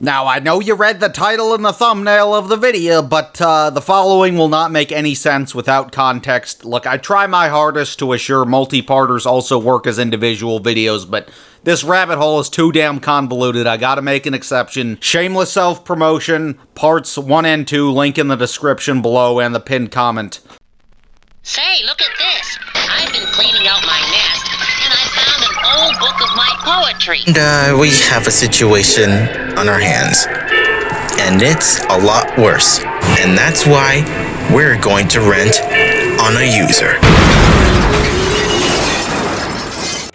Now, I know you read the title and the thumbnail of the video, but the following will not make any sense without context. Look, I try my hardest to assure multi-parters also work as individual videos, but this rabbit hole is too damn convoluted. I gotta make an exception. Shameless self-promotion, parts 1 and 2, link in the description below and the pinned comment. Say, look at this. I've been cleaning out my nest, and I found an old book of my poetry. And we have a situation on our hands, and it's a lot worse. And that's why we're going to rent on a user.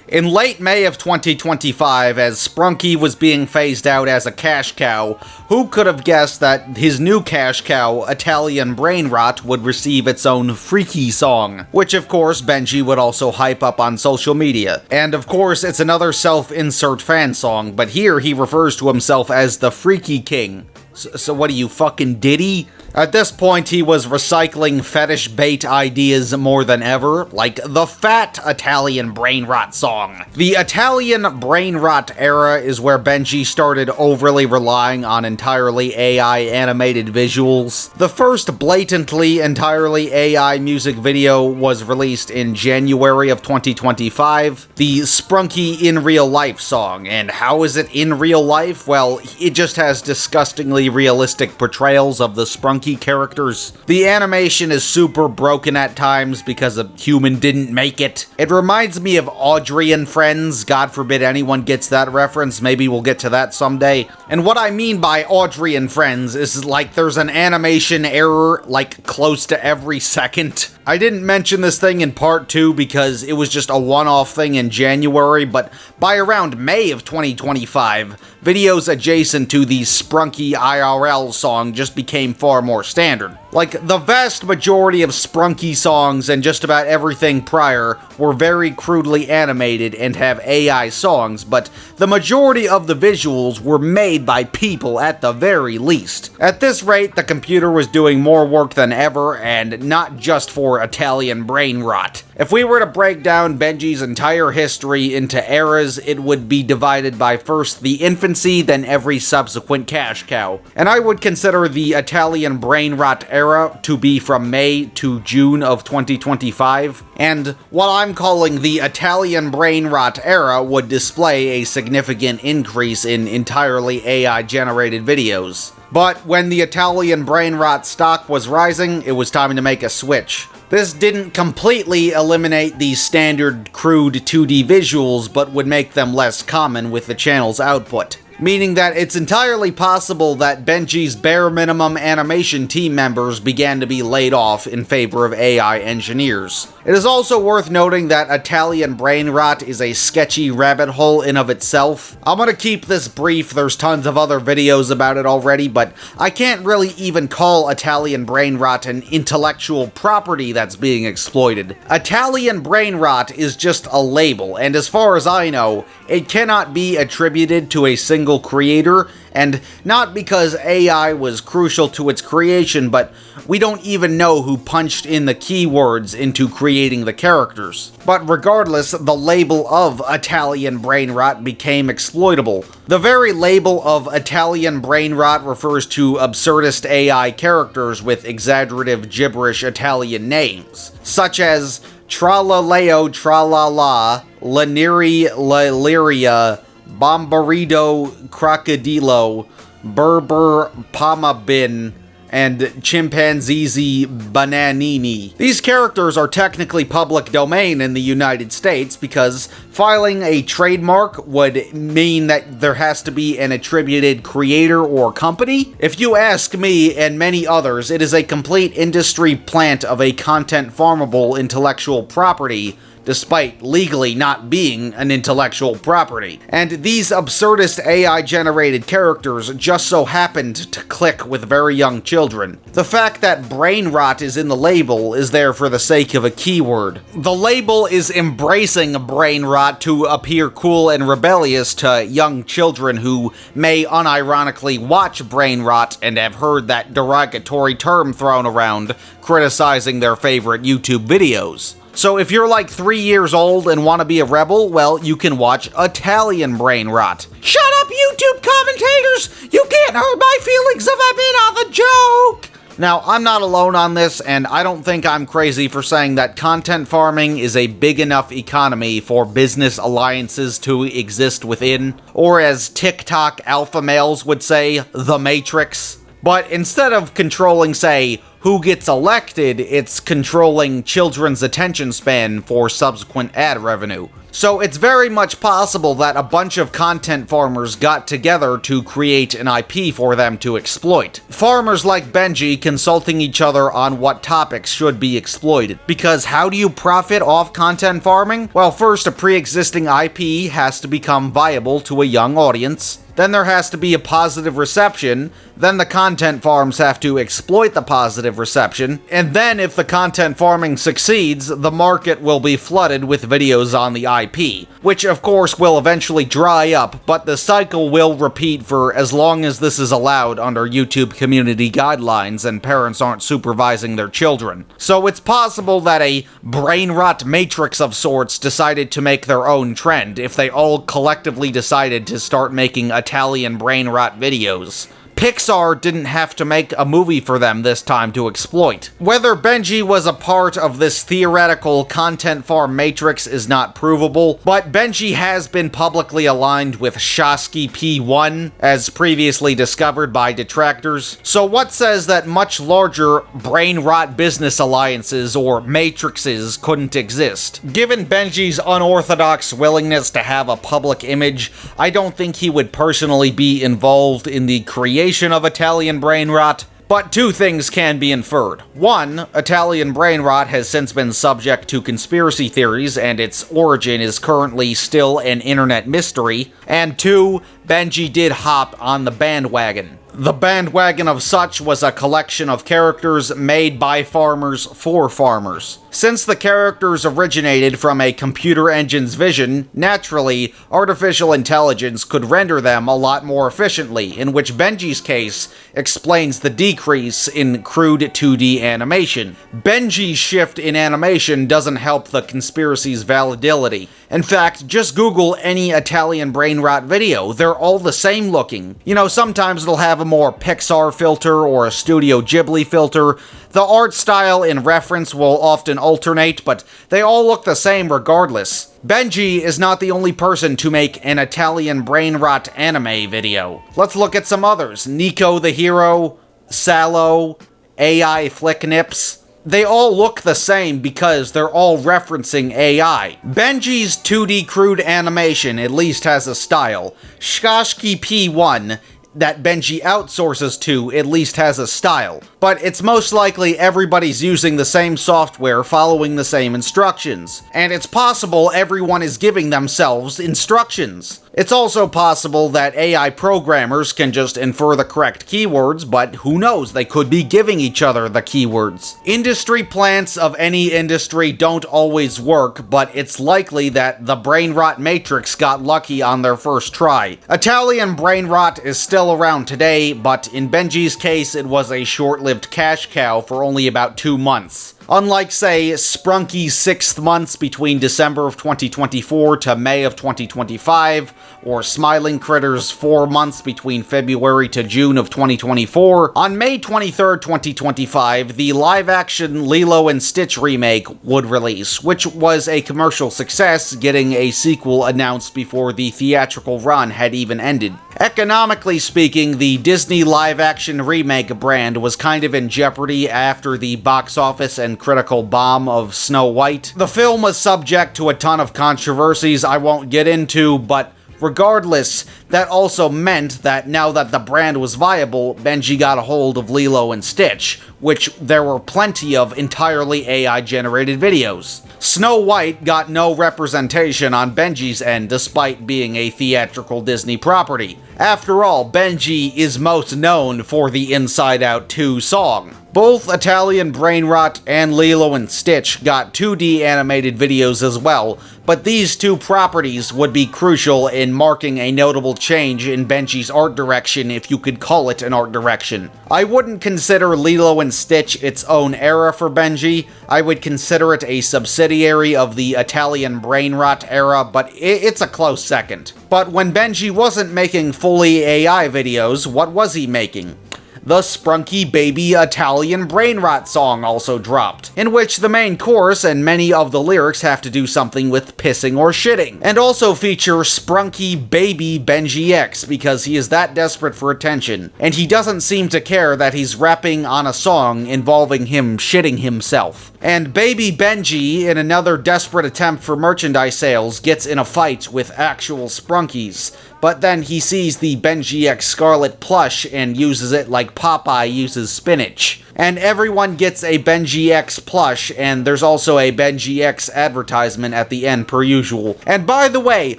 In late May of 2025, as Sprunky was being phased out as a cash cow, who could have guessed that his new cash cow, Italian Brain Rot, would receive its own Freaky song, which of course Benji would also hype up on social media. And of course it's another self-insert fan song, but here he refers to himself as the Freaky King. So what are you, fucking Diddy? At this point, he was recycling fetish bait ideas more than ever, like the fat Italian Brain Rot song. The Italian Brain Rot era is where Benji started overly relying on entirely AI animated visuals. The first blatantly entirely AI music video was released in January of 2025, the Sprunky in Real Life song. And how is it in real life? Well, it just has disgustingly realistic portrayals of the Sprunky characters. The animation is super broken at times because a human didn't make it. It reminds me of Audrey and Friends. God forbid anyone gets that reference. Maybe we'll get to that someday. And what I mean by Audrey and Friends is like there's an animation error like close to every second. I didn't mention this thing in part 2 because it was just a one-off thing in January, but by around May of 2025, videos adjacent to the Sprunky IRL song just became far more standard. Like, the vast majority of Sprunky songs and just about everything prior were very crudely animated and have AI songs, but the majority of the visuals were made by people at the very least. At this rate, the computer was doing more work than ever, and not just for Italian Brain Rot. If we were to break down Benji's entire history into eras, it would be divided by first the infancy, then every subsequent cash cow. And I would consider the Italian Brain Rot era to be from May to June of 2025, and what I'm calling the Italian Brain Rot era would display a significant increase in entirely AI-generated videos. But when the Italian Brain Rot stock was rising, it was time to make a switch. This didn't completely eliminate the standard crude 2D visuals, but would make them less common with the channel's output. Meaning that it's entirely possible that Benji's bare minimum animation team members began to be laid off in favor of AI engineers. It is also worth noting that Italian Brain Rot is a sketchy rabbit hole in of itself. I'm gonna keep this brief, there's tons of other videos about it already, but I can't really even call Italian Brain Rot an intellectual property that's being exploited. Italian Brain Rot is just a label, and as far as I know, it cannot be attributed to a single creator, and not because AI was crucial to its creation, but we don't even know who punched in the keywords into creating the characters. But regardless, the label of Italian Brain Rot became exploitable. The very label of Italian Brain Rot refers to absurdist AI characters with exaggerative gibberish Italian names, such as Tralaleo Tralala, Laniri Laliria, Bombarido Crocodilo, Berber Pamabin, and Chimpanzee Bananini. These characters are technically public domain in the United States because filing a trademark would mean that there has to be an attributed creator or company. If you ask me and many others, it is a complete industry plant of a content farmable intellectual property, despite legally not being an intellectual property. And these absurdist AI-generated characters just so happened to click with very young children. The fact that brain rot is in the label is there for the sake of a keyword. The label is embracing brain rot to appear cool and rebellious to young children who may unironically watch brain rot and have heard that derogatory term thrown around, criticizing their favorite YouTube videos. So if you're like 3 years old and want to be a rebel, well, you can watch Italian Brain Rot. Shut up, YouTube commentators, you can't hurt my feelings if I'm in on the joke! Now, I'm not alone on this, and I don't think I'm crazy for saying that content farming is a big enough economy for business alliances to exist within, or as TikTok alpha males would say, the Matrix. But instead of controlling, say, who gets elected, it's controlling children's attention span for subsequent ad revenue. So it's very much possible that a bunch of content farmers got together to create an IP for them to exploit. Farmers like Benji consulting each other on what topics should be exploited. Because how do you profit off content farming? Well, first, a pre-existing IP has to become viable to a young audience. Then there has to be a positive reception, then the content farms have to exploit the positive reception, and then if the content farming succeeds, the market will be flooded with videos on the IP, which of course will eventually dry up, but the cycle will repeat for as long as this is allowed under YouTube community guidelines and parents aren't supervising their children. So it's possible that a brain rot matrix of sorts decided to make their own trend if they all collectively decided to start making Italian brain rot videos. Pixar didn't have to make a movie for them this time to exploit. Whether Benji was a part of this theoretical content farm matrix is not provable, but Benji has been publicly aligned with Shasky P1, as previously discovered by detractors. So what says that much larger brain rot business alliances or matrixes couldn't exist? Given Benji's unorthodox willingness to have a public image, I don't think he would personally be involved in the creation of Italian brain rot, but two things can be inferred. One, Italian brain rot has since been subject to conspiracy theories and its origin is currently still an internet mystery. And two, Benji did hop on the bandwagon. The bandwagon of such was a collection of characters made by farmers for farmers. Since the characters originated from a computer engine's vision, naturally, artificial intelligence could render them a lot more efficiently, in which Benji's case explains the decrease in crude 2D animation. Benji's shift in animation doesn't help the conspiracy's validity. In fact, just Google any Italian brain rot video, they're all the same looking. You know, sometimes they'll have a more Pixar filter or a Studio Ghibli filter. The art style in reference will often alternate, but they all look the same regardless. Benji is not the only person to make an Italian brain rot anime video. Let's look at some others. Nico the Hero, Sallow, AI Flicknips. They all look the same because they're all referencing AI. Benji's 2D crude animation at least has a style. Shkashki P1, that Benji outsources to, at least has a style. But it's most likely everybody's using the same software following the same instructions. And it's possible everyone is giving themselves instructions. It's also possible that AI programmers can just infer the correct keywords, but who knows, they could be giving each other the keywords. Industry plants of any industry don't always work, but it's likely that the brain rot matrix got lucky on their first try. Italian brain rot is still around today, but in Benji's case, it was a short-lived cash cow for only about 2 months. Unlike, say, Sprunky's 6 months between December of 2024 to May of 2025, or Smiling Critter's 4 months between February to June of 2024, on May 23rd, 2025, the live-action Lilo and Stitch remake would release, which was a commercial success, getting a sequel announced before the theatrical run had even ended. Economically speaking, the Disney live-action remake brand was kind of in jeopardy after the box office and critical bomb of Snow White. The film was subject to a ton of controversies I won't get into, but regardless, that also meant that now that the brand was viable, Benji got a hold of Lilo and Stitch, which there were plenty of entirely AI-generated videos. Snow White got no representation on Benji's end despite being a theatrical Disney property. After all, Benji is most known for the Inside Out 2 song. Both Italian Brain Rot and Lilo and Stitch got 2D animated videos as well, but these two properties would be crucial in marking a notable change in Benji's art direction, if you could call it an art direction. I wouldn't consider Lilo and Stitch its own era for Benji. I would consider it a subsidiary of the Italian Brain Rot era, but it's a close second. But when Benji wasn't making fully AI videos, what was he making? The Sprunky Baby Italian Brain Rot song also dropped, in which the main chorus and many of the lyrics have to do something with pissing or shitting, and also feature Sprunky Baby Benji X because he is that desperate for attention, and he doesn't seem to care that he's rapping on a song involving him shitting himself. And Baby Benji, in another desperate attempt for merchandise sales, gets in a fight with actual Sprunkies, but then he sees the BenjixScarlett plush and uses it like Popeye uses spinach. And everyone gets a Benji X plush, and there's also a Benji X advertisement at the end per usual. And by the way,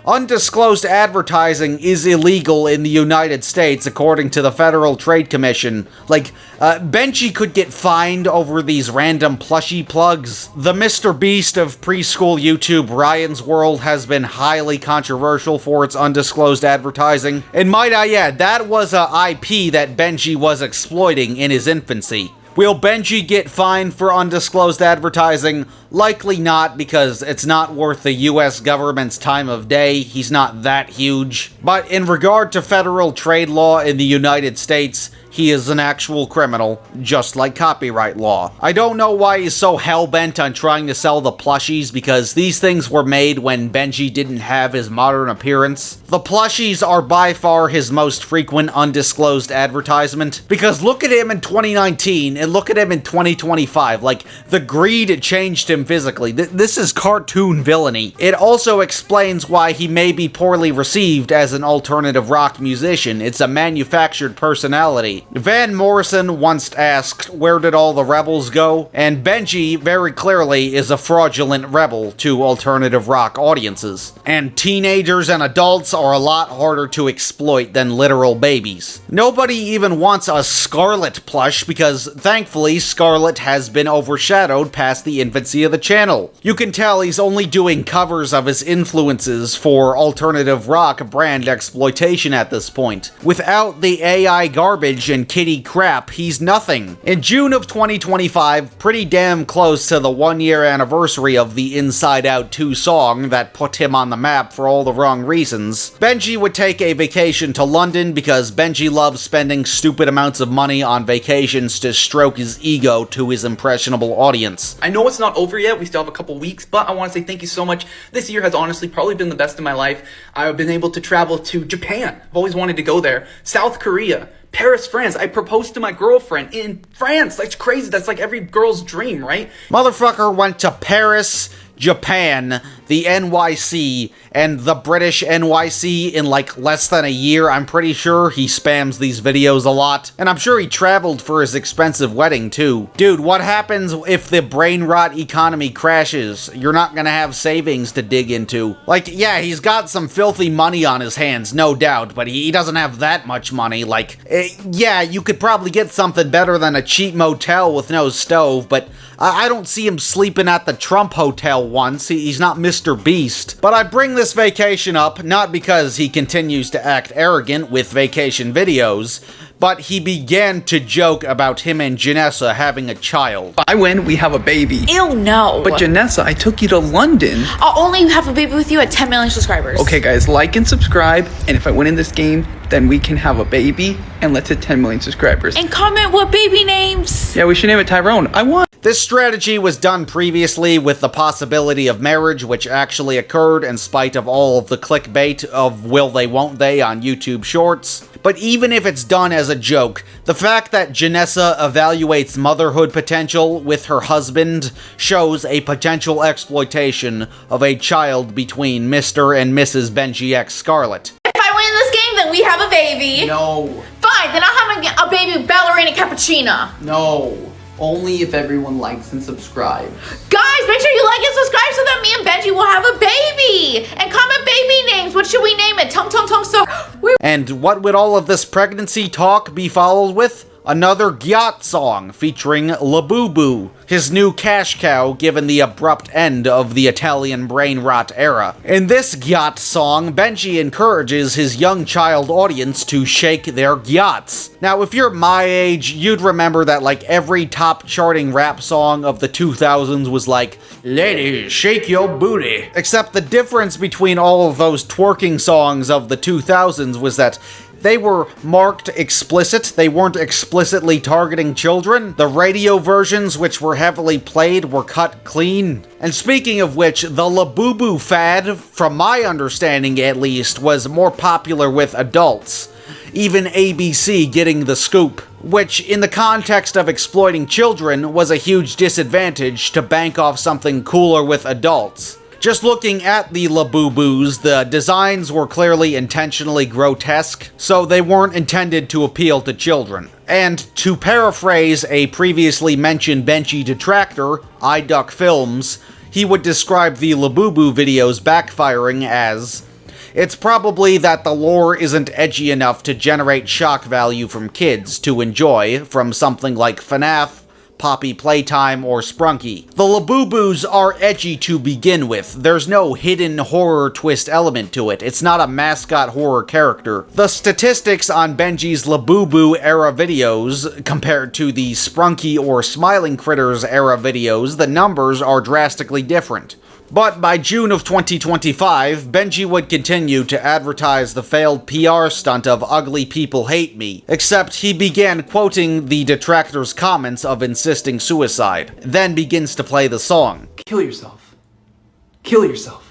undisclosed advertising is illegal in the United States according to the Federal Trade Commission. Like, Benji could get fined over these random plushie plugs. The Mr. Beast of preschool YouTube, Ryan's World, has been highly controversial for its undisclosed advertising. And might I add, that was a IP that Benji was exploiting in his infancy. Will Benji get fined for undisclosed advertising? Likely not, because it's not worth the US government's time of day. He's not that huge. But in regard to federal trade law in the United States, he is an actual criminal, just like copyright law. I don't know why he's so hell-bent on trying to sell the plushies, because these things were made when Benji didn't have his modern appearance. The plushies are by far his most frequent undisclosed advertisement, because look at him in 2019 and look at him in 2025. Like, the greed changed him physically. This is cartoon villainy. It also explains why he may be poorly received as an alternative rock musician. It's a manufactured personality. Van Morrison once asked, "Where did all the rebels go?" And Benji, very clearly, is a fraudulent rebel to alternative rock audiences. And teenagers and adults are a lot harder to exploit than literal babies. Nobody even wants a Scarlett plush because, thankfully, Scarlett has been overshadowed past the infancy of the channel. You can tell he's only doing covers of his influences for alternative rock brand exploitation at this point. Without the AI garbage and kitty crap, he's nothing. In June of 2025, pretty damn close to the 1-year anniversary of the Inside Out 2 song that put him on the map for all the wrong reasons, Benji would take a vacation to London because Benji loves spending stupid amounts of money on vacations to stroke his ego to his impressionable audience. I know it's not over yet, we still have a couple weeks, but I want to say thank you so much. This year has honestly probably been the best of my life. I've been able to travel to Japan. I've always wanted to go there. South Korea. Paris, France. I proposed to my girlfriend in France. That's crazy. That's like every girl's dream, right? Motherfucker went to Paris, Japan, the NYC, and the British NYC in like less than a year. I'm pretty sure he spams these videos a lot. And I'm sure he traveled for his expensive wedding too. Dude, what happens if the brain rot economy crashes? You're not gonna have savings to dig into. Like, yeah, he's got some filthy money on his hands, no doubt, but he doesn't have that much money. Like, yeah, you could probably get something better than a cheap motel with no stove, but I don't see him sleeping at the Trump Hotel once. He's not Mr. Beast. But I bring this vacation up not because he continues to act arrogant with vacation videos, but he began to joke about him and Janessa having a child. If I win, we have a baby. Ew, no. But Janessa, I took you to London. I'll only have a baby with you at 10 million subscribers. Okay guys, like and subscribe, and if I win in this game, then we can have a baby, and let's hit 10 million subscribers. And comment what baby names. Yeah, we should name it Tyrone. I won. This strategy was done previously with the possibility of marriage, which actually occurred in spite of all of the clickbait of will they won't they on YouTube Shorts. But even if it's done as a joke, the fact that Janessa evaluates motherhood potential with her husband shows a potential exploitation of a child between Mr. and Mrs. BenjixScarlett. If I win this game, then we have a baby. No. Fine, then I'll have a baby with ballerina cappuccino. No. Only if everyone likes and subscribes. Guys, make sure you like and subscribe so that me and Benji will have a baby. And comment baby names. What should we name it? Tung Tung Tung So. And what would all of this pregnancy talk be followed with? another Gyat song featuring Labubu, his new cash cow given the abrupt end of the Italian brain rot era. In this Gyat song, Benji encourages his young child audience to shake their Gyats. Now, if you're my age, you'd remember that like every top charting rap song of the 2000s was like, "Ladies, shake your booty." Except the difference between all of those twerking songs of the 2000s was that they were marked explicit. They weren't explicitly targeting children. The radio versions, which were heavily played, were cut clean. And speaking of which, the Labubu fad, from my understanding at least, was more popular with adults. Even ABC getting the scoop, which, in the context of exploiting children, was a huge disadvantage to bank off something cooler with adults. Just looking at the Labubus, the designs were clearly intentionally grotesque, so they weren't intended to appeal to children. And to paraphrase a previously mentioned Benji detractor, iDuck Films, he would describe the Labubu videos backfiring as, "It's probably that the lore isn't edgy enough to generate shock value from kids to enjoy from something like FNAF, Poppy Playtime, or Sprunky. The Labubus are edgy to begin with. There's no hidden horror twist element to it. It's not a mascot horror character. The statistics on Benji's Labubu era videos, compared to the Sprunky or Smiling Critters era videos, the numbers are drastically different. But by June of 2025, Benji would continue to advertise the failed PR stunt of "Ugly People Hate Me," except he began quoting the detractors' comments of insisting suicide, then begins to play the song. Kill yourself. Kill yourself.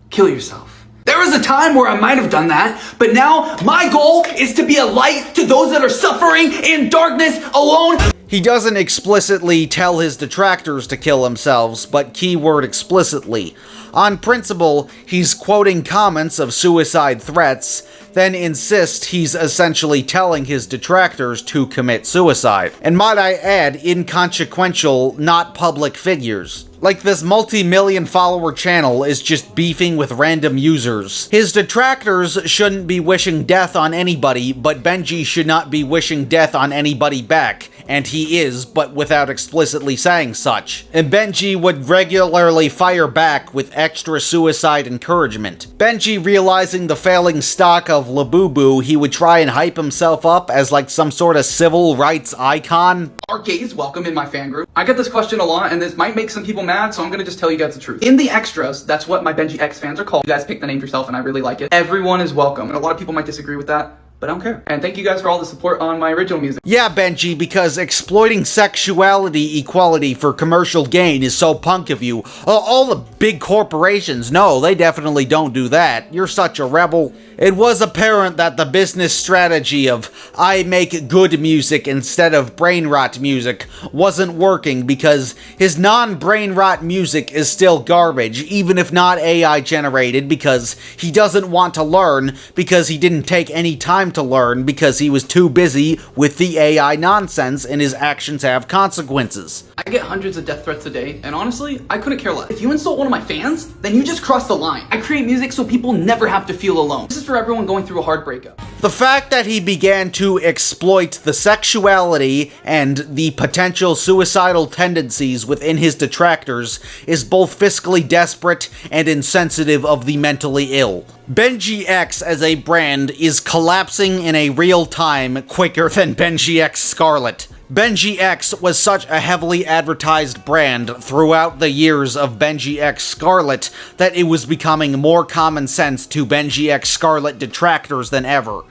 Kill yourself. There was a time where I might have done that, but now my goal is to be a light to those that are suffering in darkness alone. He doesn't explicitly tell his detractors to kill themselves, but keyword explicitly. On principle, he's quoting comments of suicide threats, then insists he's essentially telling his detractors to commit suicide. And might I add, inconsequential, not public figures. Like this multi-million follower channel is just beefing with random users. His detractors shouldn't be wishing death on anybody, but Benji should not be wishing death on anybody back. And he is, but without explicitly saying such. And Benji would regularly fire back with extra suicide encouragement. Benji realizing the failing stock of Labubu, he would try and hype himself up as like some sort of civil rights icon. Are gays welcome in my fan group? I get this question a lot, and this might make some people mad, so I'm gonna just tell you guys the truth. In the extras, that's what my Benji X fans are called. You guys pick the name yourself, and I really like it. Everyone is welcome, and a lot of people might disagree with that, but I don't care. And thank you guys for all the support on my original music. Yeah, Benji, because exploiting sexuality equality for commercial gain is so punk of you. All the big corporations, no, they definitely don't do that. You're such a rebel. It was apparent that the business strategy of "I make good music instead of brain rot music" wasn't working because his non-brain rot music is still garbage, even if not AI generated, because he doesn't want to learn, because he didn't take any time to learn, because he was too busy with the AI nonsense and his actions have consequences. I get hundreds of death threats a day, and honestly, I couldn't care less. If you insult one of my fans, then you just crossed the line. I create music so people never have to feel alone. This is for everyone going through a hard breakup. The fact that he began to exploit the sexuality and the potential suicidal tendencies within his detractors is both fiscally desperate and insensitive of the mentally ill. Benji X as a brand is collapsing in a real time quicker than BenjixScarlett. Benji X was such a heavily advertised brand throughout the years of BenjixScarlett that it was becoming more common sense to BenjixScarlett detractors than ever.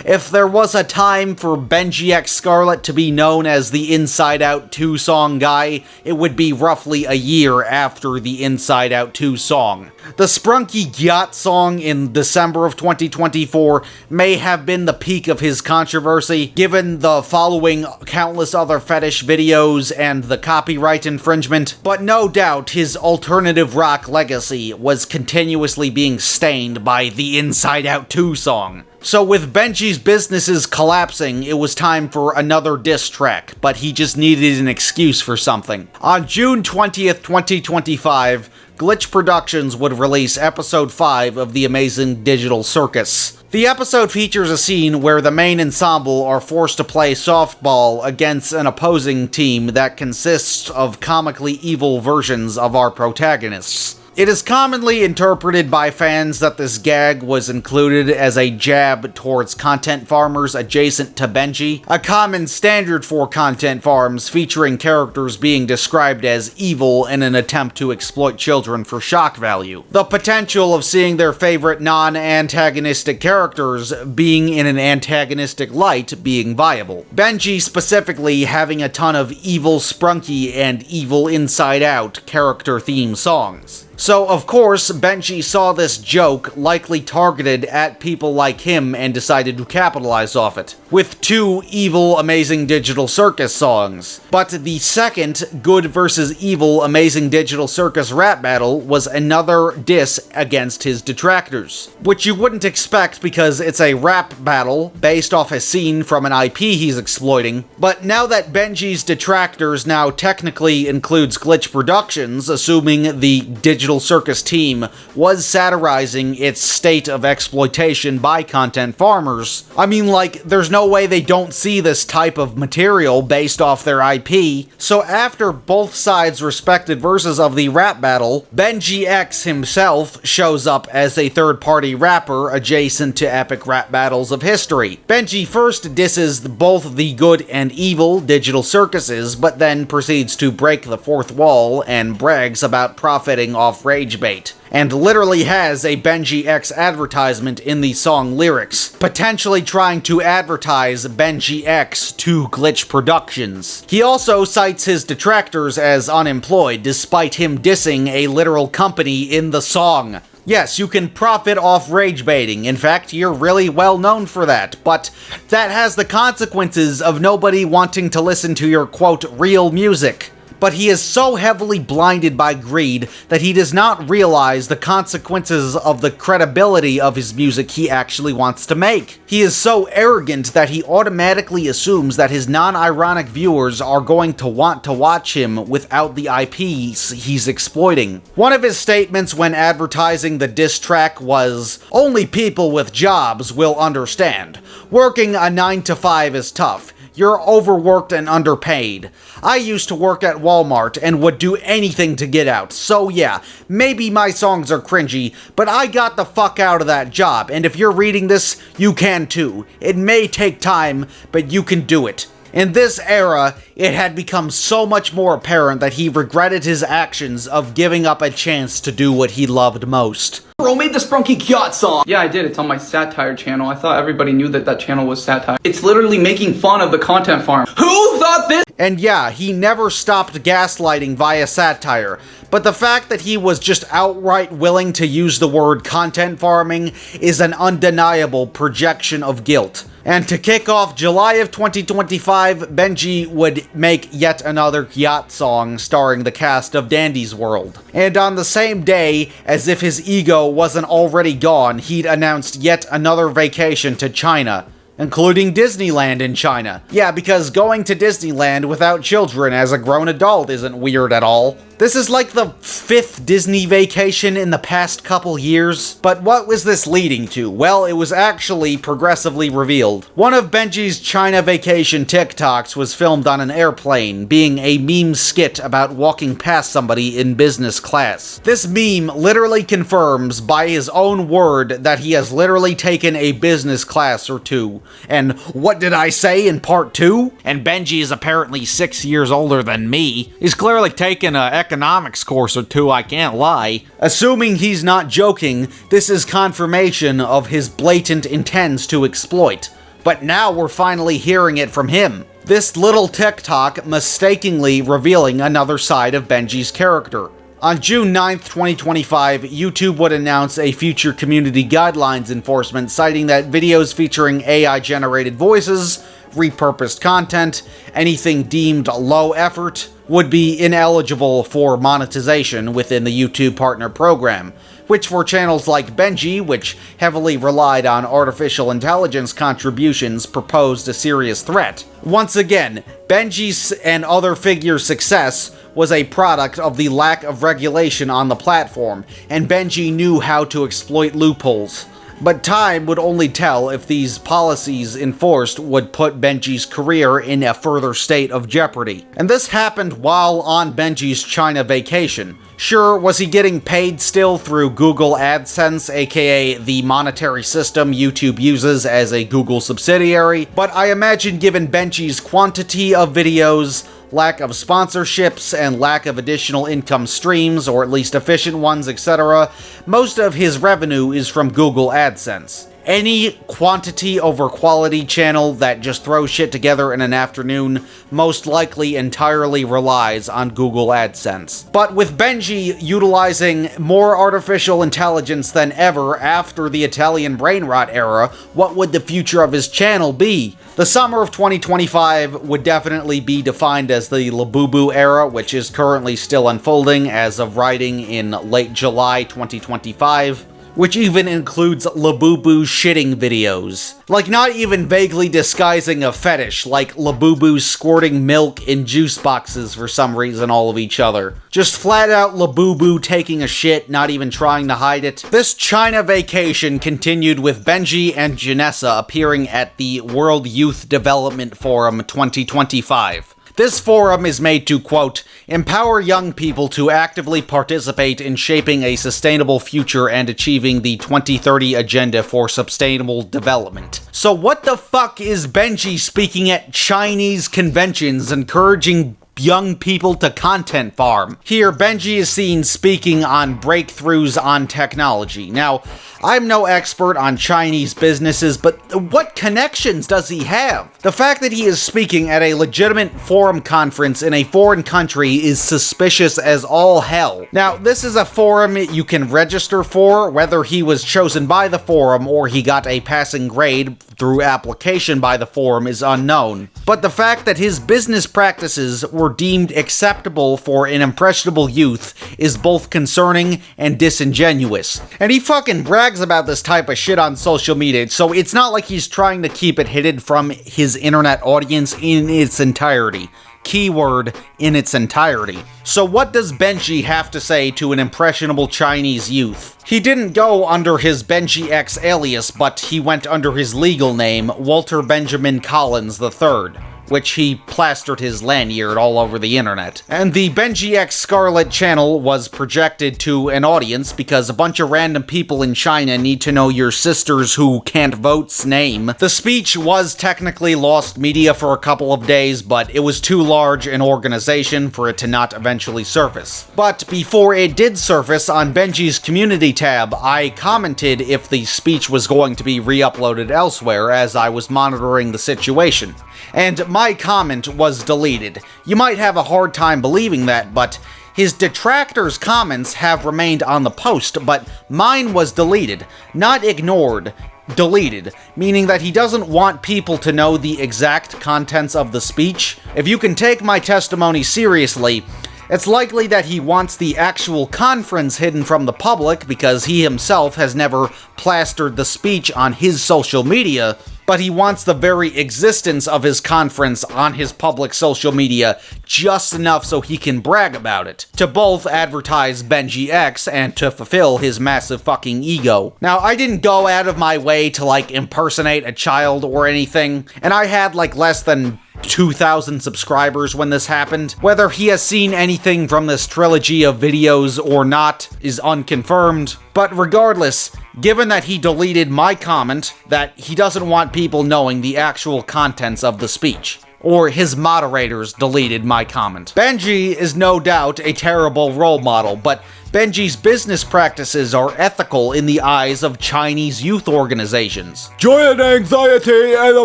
If there was a time for BenjixScarlett to be known as the Inside Out 2 song guy, it would be roughly a year after the Inside Out 2 song. The Sprunky Gyat song in December of 2024 may have been the peak of his controversy, given the following countless other fetish videos and the copyright infringement, but no doubt his alternative rock legacy was continuously being stained by the Inside Out 2 song. So with Benji's businesses collapsing, it was time for another diss track, but he just needed an excuse for something. On June 20th, 2025, Glitch Productions would release episode 5 of The Amazing Digital Circus. The episode features a scene where the main ensemble are forced to play softball against an opposing team that consists of comically evil versions of our protagonists. It is commonly interpreted by fans that this gag was included as a jab towards content farmers adjacent to Benji, a common standard for content farms featuring characters being described as evil in an attempt to exploit children for shock value. The potential of seeing their favorite non-antagonistic characters being in an antagonistic light being viable. Benji specifically having a ton of evil Sprunky and evil Inside Out character theme songs. So, of course, Benji saw this joke likely targeted at people like him and decided to capitalize off it, with 2 evil Amazing Digital Circus songs. But the second Good vs. Evil Amazing Digital Circus rap battle was another diss against his detractors, which you wouldn't expect because it's a rap battle based off a scene from an IP he's exploiting. But now that Benji's detractors now technically includes Glitch Productions, assuming the Digital Circus team was satirizing its state of exploitation by content farmers. I mean, like, there's no way they don't see this type of material based off their IP. So after both sides' respective verses of the rap battle, BenjixX himself shows up as a third-party rapper adjacent to epic rap battles of history. Benji first disses both the good and evil digital circuses, but then proceeds to break the fourth wall and brags about profiting off rage bait, and literally has a BenjixX advertisement in the song lyrics, potentially trying to advertise BenjixX to Glitch Productions. He also cites his detractors as unemployed, despite him dissing a literal company in the song. Yes, you can profit off rage baiting. In fact, you're really well known for that, but that has the consequences of nobody wanting to listen to your, quote, real music. But he is so heavily blinded by greed that he does not realize the consequences of the credibility of his music he actually wants to make. He is so arrogant that he automatically assumes that his non-ironic viewers are going to want to watch him without the IPs he's exploiting. One of his statements when advertising the diss track was, "Only people with jobs will understand. Working a 9 to 5 is tough. You're overworked and underpaid. I used to work at Walmart and would do anything to get out, so yeah, maybe my songs are cringy, but I got the fuck out of that job, and if you're reading this, you can too. It may take time, but you can do it." In this era, it had become so much more apparent that he regretted his actions of giving up a chance to do what he loved most. Bro made the Sprunky Yacht song. Yeah, I did. It's on my satire channel. I thought everybody knew that that channel was satire. It's literally making fun of the content farm. Who thought this? And yeah, he never stopped gaslighting via satire, but the fact that he was just outright willing to use the word content farming is an undeniable projection of guilt. And to kick off July of 2025, Benji would make yet another yacht song starring the cast of Dandy's World. And on the same day, as if his ego wasn't already gone, he'd announced yet another vacation to China, including Disneyland in China. Yeah, because going to Disneyland without children as a grown adult isn't weird at all. This is like the 5th Disney vacation in the past couple years. But what was this leading to? Well, it was actually progressively revealed. One of Benji's China vacation TikToks was filmed on an airplane, being a meme skit about walking past somebody in business class. This meme literally confirms by his own word that he has literally taken a business class or two. And what did I say in part 2? And Benji is apparently 6 years older than me. He's clearly taken a economics course or two, I can't lie. Assuming he's not joking, this is confirmation of his blatant intents to exploit. But now we're finally hearing it from him. This little TikTok mistakenly revealing another side of Benji's character. On June 9th, 2025, YouTube would announce a future community guidelines enforcement citing that videos featuring AI-generated voices, repurposed content, anything deemed low effort, would be ineligible for monetization within the YouTube Partner Program, which for channels like Benji, which heavily relied on artificial intelligence contributions, proposed a serious threat. Once again, Benji's and other figures' success was a product of the lack of regulation on the platform, and Benji knew how to exploit loopholes. But time would only tell if these policies enforced would put Benji's career in a further state of jeopardy. And this happened while on Benji's China vacation. Sure, was he getting paid still through Google AdSense, aka the monetary system YouTube uses as a Google subsidiary, but I imagine given Benji's quantity of videos, lack of sponsorships, and lack of additional income streams, or at least efficient ones, etc., most of his revenue is from Google AdSense. Any quantity over quality channel that just throws shit together in an afternoon most likely entirely relies on Google AdSense. But with Benji utilizing more artificial intelligence than ever after the Italian brain rot era, what would the future of his channel be? The summer of 2025 would definitely be defined as the Labubu era, which is currently still unfolding as of writing in late July 2025. Which even includes Labubu shitting videos. Like, not even vaguely disguising a fetish, like Labubu squirting milk in juice boxes for some reason all of each other. Just flat out Labubu taking a shit, not even trying to hide it. This China vacation continued with Benji and Janessa appearing at the World Youth Development Forum 2025. This forum is made to, quote, empower young people to actively participate in shaping a sustainable future and achieving the 2030 Agenda for Sustainable Development. So what the fuck is Benji speaking at Chinese conventions encouraging young people to content farm? Here, Benji is seen speaking on breakthroughs on technology. Now, I'm no expert on Chinese businesses, but what connections does he have? The fact that he is speaking at a legitimate forum conference in a foreign country is suspicious as all hell. Now, this is a forum you can register for, whether he was chosen by the forum or he got a passing grade through application by the forum is unknown. But the fact that his business practices were deemed acceptable for an impressionable youth is both concerning and disingenuous. And he fucking brags about this type of shit on social media, so it's not like he's trying to keep it hidden from his internet audience in its entirety. Keyword, in its entirety. So what does Benji have to say to an impressionable Chinese youth? He didn't go under his BenjixX alias, but he went under his legal name, Walter Benjamin Collins III, which he plastered his lanyard all over the internet. And the BenjixScarlett channel was projected to an audience because a bunch of random people in China need to know your sisters who can't vote's name. The speech was technically lost media for a couple of days, but it was too large an organization for it to not eventually surface. But before it did surface on Benji's community tab, I commented if the speech was going to be re-uploaded elsewhere as I was monitoring the situation. And my comment was deleted. You might have a hard time believing that, but his detractors' comments have remained on the post, but mine was deleted. Not ignored, deleted, meaning that he doesn't want people to know the exact contents of the speech. If you can take my testimony seriously, it's likely that he wants the actual conference hidden from the public because he himself has never plastered the speech on his social media, but he wants the very existence of his conference on his public social media just enough so he can brag about it, to both advertise BenjixX and to fulfill his massive fucking ego. Now, I didn't go out of my way to, like, impersonate a child or anything, and I had, like, less than 2,000 subscribers when this happened. Whether he has seen anything from this trilogy of videos or not is unconfirmed, but regardless, given that he deleted my comment that he doesn't want people knowing the actual contents of the speech, or his moderators deleted my comment. Benji is no doubt a terrible role model, but Benji's business practices are ethical in the eyes of Chinese youth organizations. Joy and anxiety and a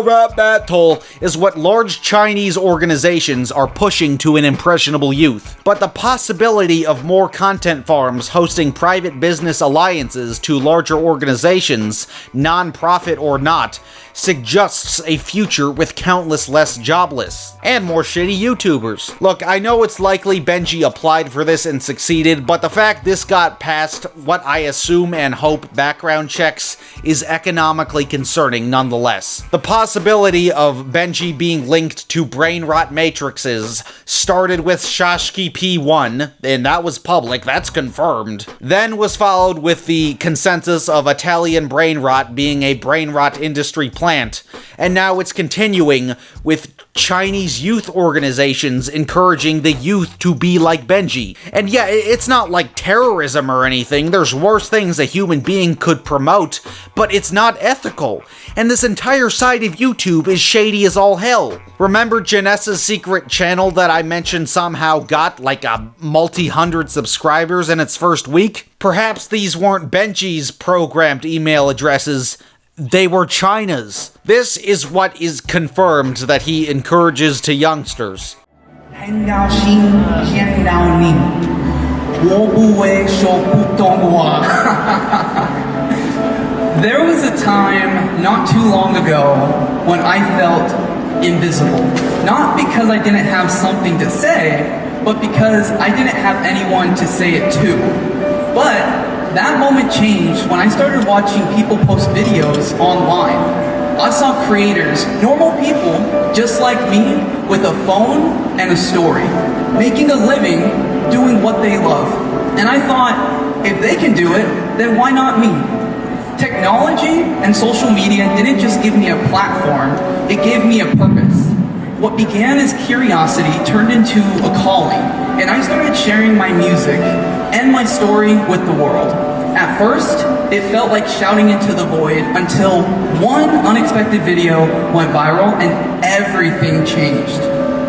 rap battle is what large Chinese organizations are pushing to an impressionable youth. But the possibility of more content farms hosting private business alliances to larger organizations, non-profit or not, suggests a future with countless less jobless and more shitty YouTubers. Look, I know it's likely Benji applied for this and succeeded, but the fact fact this got past what I assume and hope background checks is economically concerning nonetheless. The possibility of Benji being linked to brain rot matrices started with Shashki P1, and that was public, that's confirmed. Then was followed with the consensus of Italian brain rot being a brain rot industry plant, and now it's continuing with Chinese youth organizations encouraging the youth to be like Benji. And yeah, it's not like terrorism or anything, there's worse things a human being could promote, but it's not ethical. And this entire side of YouTube is shady as all hell. Remember Janessa's secret channel that I mentioned somehow got like a multi-hundred subscribers in its first week? Perhaps these weren't Benji's programmed email addresses, they were China's. This is what is confirmed that he encourages to youngsters. There was a time not too long ago when I felt invisible. Not because I didn't have something to say, but because I didn't have anyone to say it to. But that moment changed when I started watching people post videos online. I saw creators, normal people, just like me, with a phone and a story, making a living doing what they love. And I thought, if they can do it, then why not me? Technology and social media didn't just give me a platform, it gave me a purpose. What began as curiosity turned into a calling, and I started sharing my music and my story with the world. At first, it felt like shouting into the void until one unexpected video went viral and everything changed.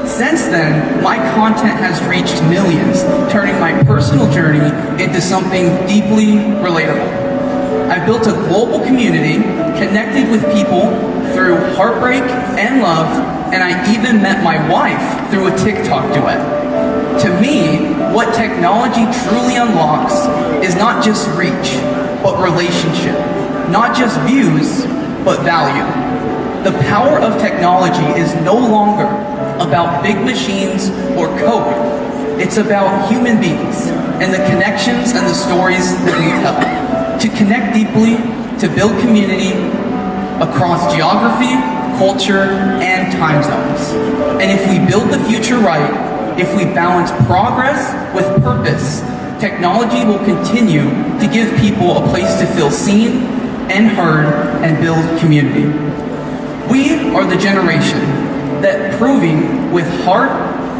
Since then, my content has reached millions, turning my personal journey into something deeply relatable. I've built a global community, connected with people through heartbreak and love, and I even met my wife through a TikTok duet. To me, what technology truly unlocks is not just reach, but relationship. Not just views, but value. The power of technology is no longer about big machines or code. It's about human beings and the connections and the stories that we tell. To connect deeply, to build community across geography, culture, and time zones. And if we build the future right, if we balance progress with purpose, technology will continue to give people a place to feel seen and heard and build community. We are the generation that proving with heart,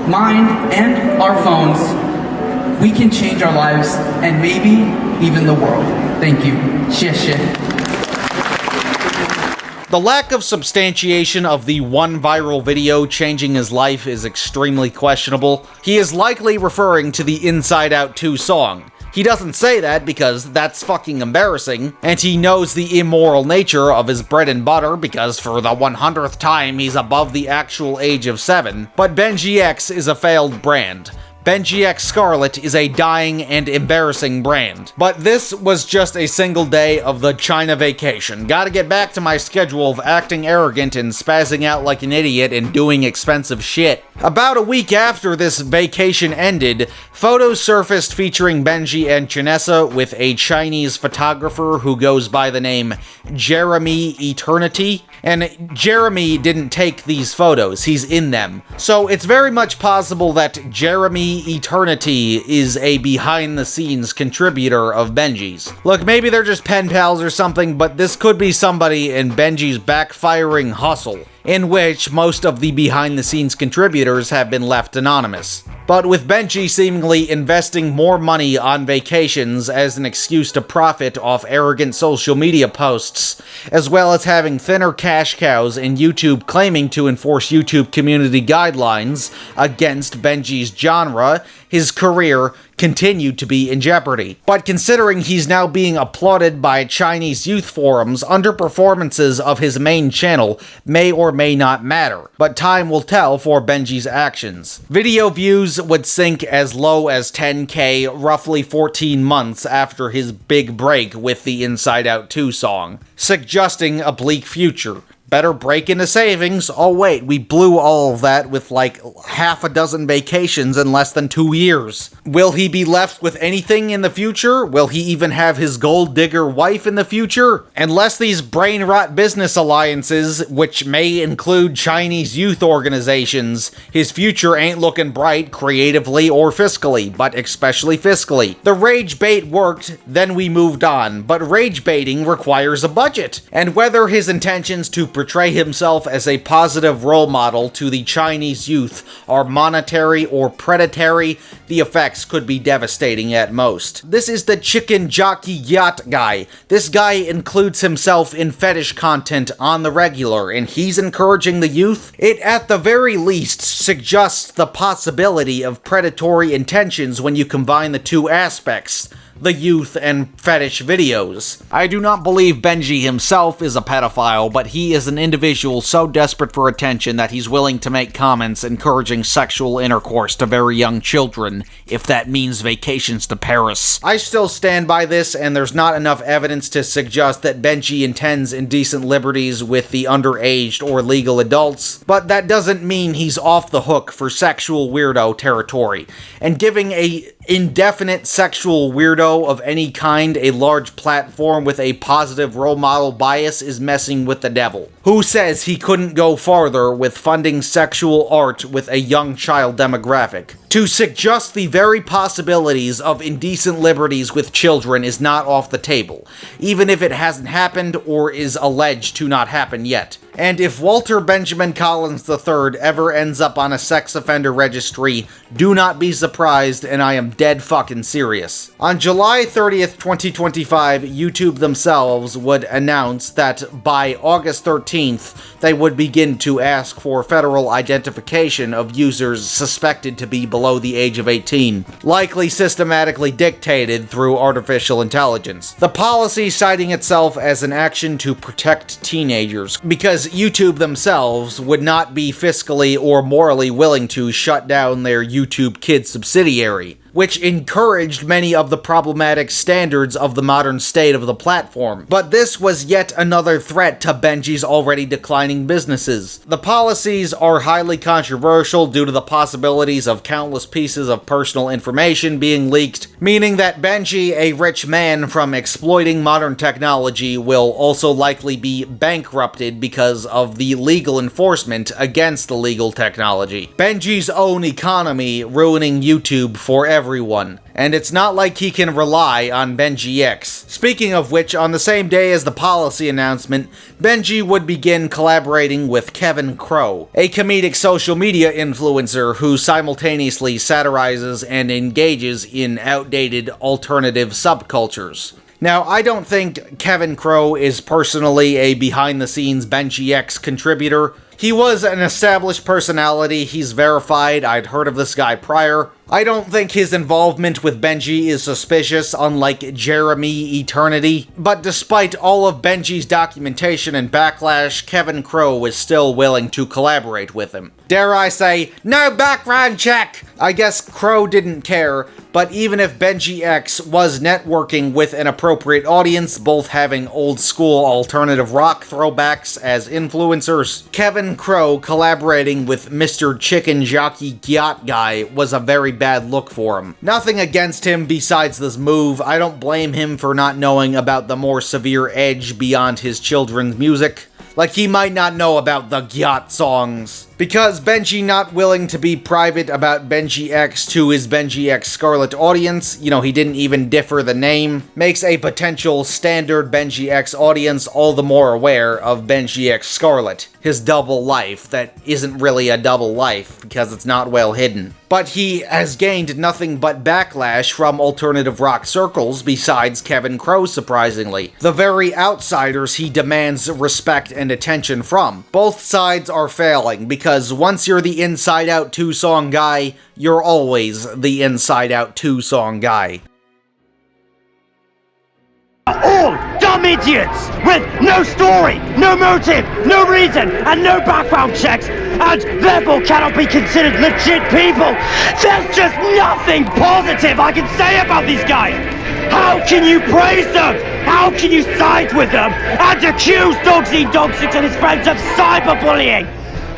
mind, and our phones, we can change our lives and maybe even the world. Thank you. 谢谢. The lack of substantiation of the one viral video changing his life is extremely questionable. He is likely referring to the Inside Out 2 song. He doesn't say that because that's fucking embarrassing, and he knows the immoral nature of his bread and butter because for the 100th time he's above the actual age of 7. But BenjixX is a failed brand. BenjixScarlett is a dying and embarrassing brand. But this was just a single day of the China vacation. Gotta get back to my schedule of acting arrogant and spazzing out like an idiot and doing expensive shit. About a week after this vacation ended, photos surfaced featuring Benji and Janessa with a Chinese photographer who goes by the name Jeremy Eternity. And Jeremy didn't take these photos, he's in them. So it's very much possible that Jeremy Eternity is a behind-the-scenes contributor of Benji's. Look, maybe they're just pen pals or something, but this could be somebody in Benji's backfiring hustle, in which most of the behind-the-scenes contributors have been left anonymous. But with Benji seemingly investing more money on vacations as an excuse to profit off arrogant social media posts, as well as having thinner cash cows in YouTube claiming to enforce YouTube community guidelines against Benji's genre, his career continued to be in jeopardy. But considering he's now being applauded by Chinese youth forums, underperformances of his main channel may or may not matter, but time will tell for Benji's actions. Video views would sink as low as 10k roughly 14 months after his big break with the Inside Out 2 song, suggesting a bleak future. better break into savings. Oh wait, we blew all of that with like half a dozen vacations in less than 2 years. Will he be left with anything in the future? Will he even have his gold digger wife in the future? Unless these brain rot business alliances, which may include Chinese youth organizations, his future ain't looking bright creatively or fiscally, but especially fiscally. The rage bait worked, then we moved on, but rage baiting requires a budget. And whether his intentions to portray himself as a positive role model to the Chinese youth are monetary or predatory, the effects could be devastating at most. This is the chicken jockey yacht guy. This guy includes himself in fetish content on the regular, and he's encouraging the youth? It at the very least suggests the possibility of predatory intentions when you combine the two aspects, the youth and fetish videos. I do not believe Benji himself is a pedophile, but he is an individual so desperate for attention that he's willing to make comments encouraging sexual intercourse to very young children, if that means vacations to Paris. I still stand by this, and there's not enough evidence to suggest that Benji intends indecent liberties with the underaged or legal adults, but that doesn't mean he's off the hook for sexual weirdo territory. And giving a indefinite sexual weirdo of any kind a large platform with a positive role model bias is messing with the devil. Who says he couldn't go farther with funding sexual art with a young child demographic? To suggest the very possibilities of indecent liberties with children is not off the table, even if it hasn't happened or is alleged to not happen yet. And if Walter Benjamin Collins III ever ends up on a sex offender registry, do not be surprised, and I am dead fucking serious. On July 30th, 2025, YouTube themselves would announce that by August 13th, they would begin to ask for federal identification of users suspected to be below the age of 18, likely systematically dictated through artificial intelligence. The policy citing itself as an action to protect teenagers, because YouTube themselves would not be fiscally or morally willing to shut down their YouTube Kids subsidiary, which encouraged many of the problematic standards of the modern state of the platform. But this was yet another threat to Benji's already declining businesses. The policies are highly controversial due to the possibilities of countless pieces of personal information being leaked, meaning that Benji, a rich man from exploiting modern technology, will also likely be bankrupted because of the legal enforcement against the legal technology. Benji's own economy ruining YouTube forever. Everyone. And it's not like he can rely on BenjixX. Speaking of which, on the same day as the policy announcement, Benji would begin collaborating with Kevin Crow, a comedic social media influencer who simultaneously satirizes and engages in outdated alternative subcultures. Now, I don't think Kevin Crow is personally a behind-the-scenes BenjixX contributor. He was an established personality, he's verified, I'd heard of this guy prior. I don't think his involvement with Benji is suspicious, unlike Jeremy Eternity. But despite all of Benji's documentation and backlash, Kevin Crow is still willing to collaborate with him. Dare I say, no background check! I guess Crow didn't care, but even if BenjixX was networking with an appropriate audience, both having old-school alternative rock throwbacks as influencers, Kevin Crow collaborating with Mr. Chicken Jockey Yacht Guy was a very bad look for him. Nothing against him besides this move. I don't blame him for not knowing about the more severe edge beyond his children's music. Like he might not know about the Gyat songs. Because Benji not willing to be private about BenjixX to his BenjixScarlett audience, he didn't even differ the name, makes a potential standard BenjixX audience all the more aware of BenjixScarlett, his double life that isn't really a double life because it's not well hidden. But he has gained nothing but backlash from alternative rock circles besides Kevin Crow, surprisingly. The very outsiders he demands respect and attention from. Both sides are failing because once you're the Inside Out 2-song guy, you're always the Inside Out 2-song guy. All dumb idiots with no story, no motive, no reason, and no background checks, and therefore cannot be considered legit people. There's just nothing positive I can say about these guys. How can you praise them? How can you side with them and accuse Dogsy Dogsix and his friends of cyberbullying?